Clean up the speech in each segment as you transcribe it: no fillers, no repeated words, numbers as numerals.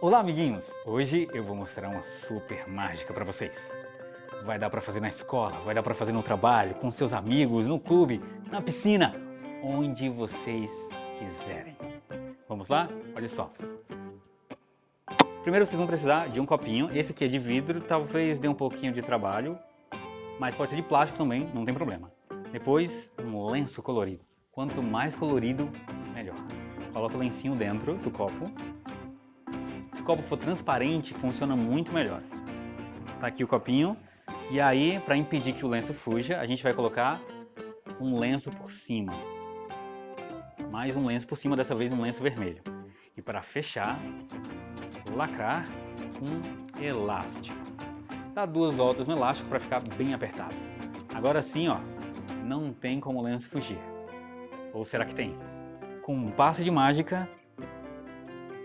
Olá, amiguinhos! Hoje eu vou mostrar uma super mágica para vocês. Vai dar para fazer na escola, vai dar para fazer no trabalho, com seus amigos, no clube, na piscina, onde vocês quiserem. Vamos lá? Olha só. Primeiro vocês vão precisar de um copinho. Esse aqui é de vidro, talvez dê um pouquinho de trabalho, mas pode ser de plástico também, não tem problema. Depois, um lenço colorido. Quanto mais colorido, melhor. Coloca o lencinho dentro do copo. Se o copo for transparente, funciona muito melhor. Tá aqui o copinho. E aí, para impedir que o lenço fuja, a gente vai colocar um lenço por cima. Mais um lenço por cima, dessa vez um lenço vermelho. E para fechar, lacrar um elástico. Dá 2 voltas no elástico para ficar bem apertado. Agora sim, ó, não tem como o lenço fugir. Ou será que tem? Com um passe de mágica,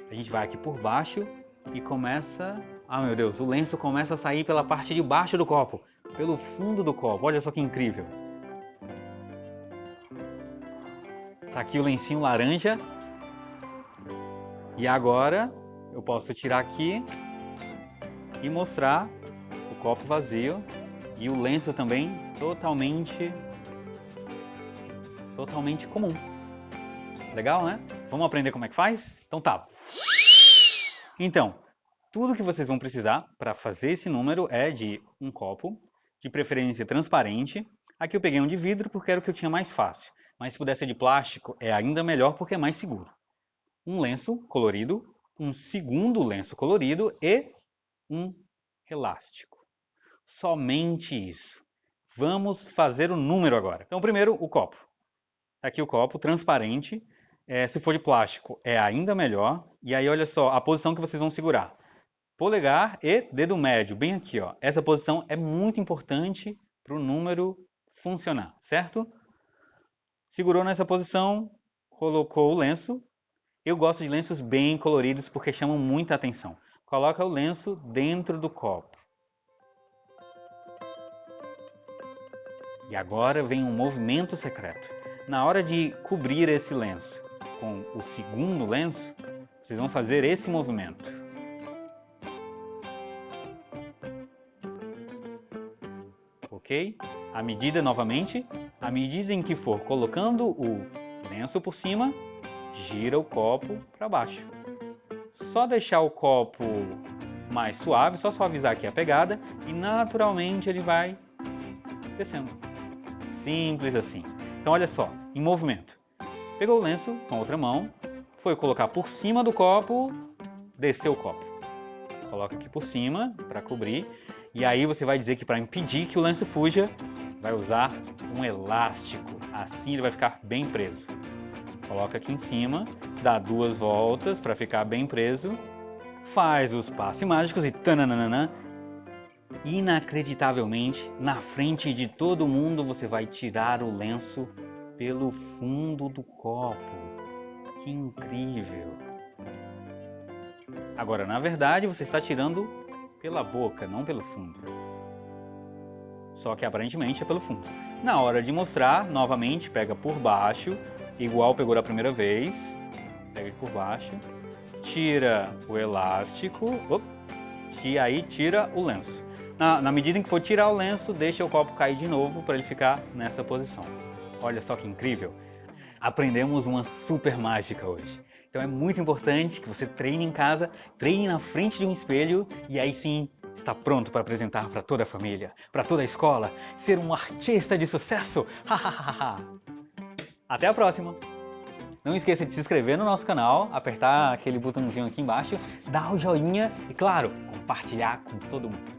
a gente vai aqui por baixo e começa... Ah, meu Deus, o lenço começa a sair pela parte de baixo do copo, pelo fundo do copo. Olha só que incrível. Tá aqui o lencinho laranja. E agora eu posso tirar aqui e mostrar o copo vazio e o lenço também totalmente comum. Legal, né? Vamos aprender como é que faz? Então tá. Então, tudo que vocês vão precisar para fazer esse número é de um copo, de preferência transparente. Aqui eu peguei um de vidro porque era o que eu tinha mais fácil. Mas se puder ser de plástico é ainda melhor porque é mais seguro. Um lenço colorido, um segundo lenço colorido e um elástico. Somente isso. Vamos fazer o número agora. Então primeiro o copo. Aqui o copo transparente. Se for de plástico é ainda melhor. E aí olha só a posição que vocês vão segurar. Polegar e dedo médio, bem aqui, ó. Essa posição é muito importante para o número funcionar, certo? Segurou nessa posição, colocou o lenço. Eu gosto de lenços bem coloridos porque chamam muita atenção. Coloca o lenço dentro do copo. E agora vem um movimento secreto. Na hora de cobrir esse lenço com o segundo lenço, vocês vão fazer esse movimento. Ok? A medida novamente, à medida em que for colocando o lenço por cima, gira o copo para baixo. Só deixar o copo mais suave, só suavizar aqui a pegada e naturalmente ele vai descendo. Simples assim. Então olha só, em movimento. Pegou o lenço com a outra mão, foi colocar por cima do copo, desceu o copo. Coloca aqui por cima para cobrir. E aí você vai dizer que para impedir que o lenço fuja, vai usar um elástico. Assim ele vai ficar bem preso. Coloca aqui em cima, dá 2 voltas para ficar bem preso. Faz os passes mágicos e tananana. Inacreditavelmente, na frente de todo mundo, você vai tirar o lenço pelo fundo do copo. Que incrível! Agora, na verdade, você está tirando pela boca, não pelo fundo. Só que aparentemente é pelo fundo. Na hora de mostrar, novamente, pega por baixo, igual pegou da primeira vez. Pega por baixo, tira o elástico, e aí tira o lenço. Na medida em que for tirar o lenço, deixa o copo cair de novo para ele ficar nessa posição. Olha só que incrível! Aprendemos uma super mágica hoje. Então é muito importante que você treine em casa, treine na frente de um espelho e aí sim está pronto para apresentar para toda a família, para toda a escola, ser um artista de sucesso! Até a próxima! Não esqueça de se inscrever no nosso canal, apertar aquele botãozinho aqui embaixo, dar o joinha e, claro, compartilhar com todo mundo.